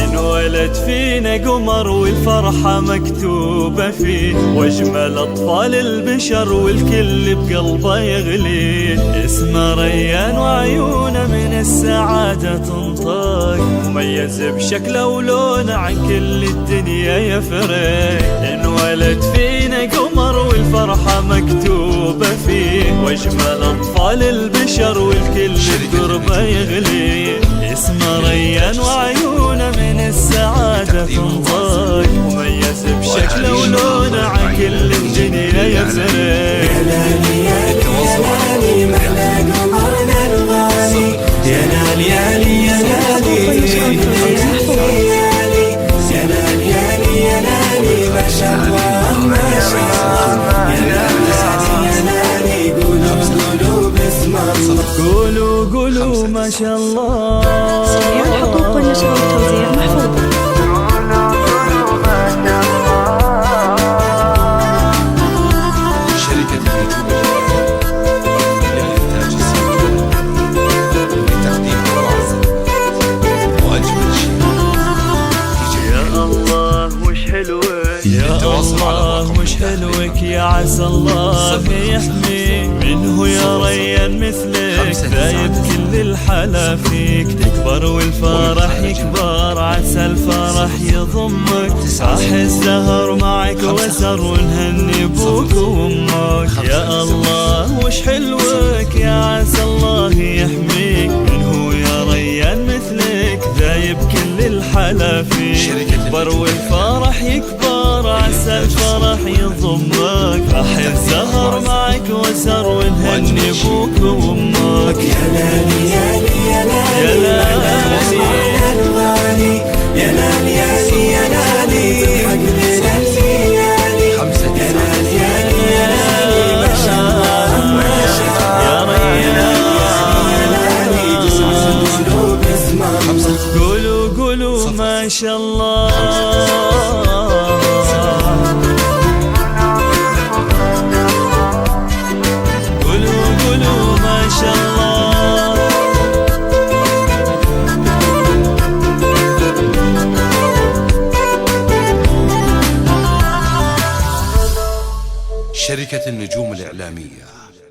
انولد فينا قمر والفرحة مكتوبة فيه، واجمل اطفال البشر والكل بقلبه يغلي. اسمه ريان وعيونه من السعادة تنطق، مميز بشكله ولونه عن كل الدنيا يفرق. انولد فينا قمر والفرحة مكتوبة فيه، واجمل اطفال البشر والكل بقربه يغلي. اسمه ريان وعيونه من السعادة تنطق، مميز بشكله ولونه عن كل الدنيا يفرق. يا لالي يا لالي محلى قمرنا الغالي، يا لالي يا لالي يا لالي يا لالي ما شاء الله ما شاء الله. يا لالي يا لالي قولوا باسم الله، قولوا ما شاء الله. صحيح الحقوق والنشر والتوزيع محفوظة. شركة للإنتاج الصوتي لتقديم أروع وأجمل شيء. يا الله وش حلوك، يا الله وش حلوك، يا عسى الله يحميك. منه يا ريان مثلك ذايب كل الحلا فيك. تكبر والفرح يكبر، عسى الفرح يضمك. صاح الزهر معك وسر ونهني بوك وامك. يا الله وش حلوك، يا عسى الله يحميك. منه يا ريان مثلك ذايب كل الحلا فيك. تكبر والفرح يكبر، عسى الفرح يضمك. راح الزهر معك وسر ونهني بوك وامك. يا لالي يا لالي يا لالي الغالي، يا لالي يا لالي تضحك لنا الليالي. يا لالي يا لالي ما شاء الله ما شاء الله. يا لالي قولوا باسم الله، قولوا ما شاء الله. قولوا ما شاء الله. شركة النجوم الإعلامية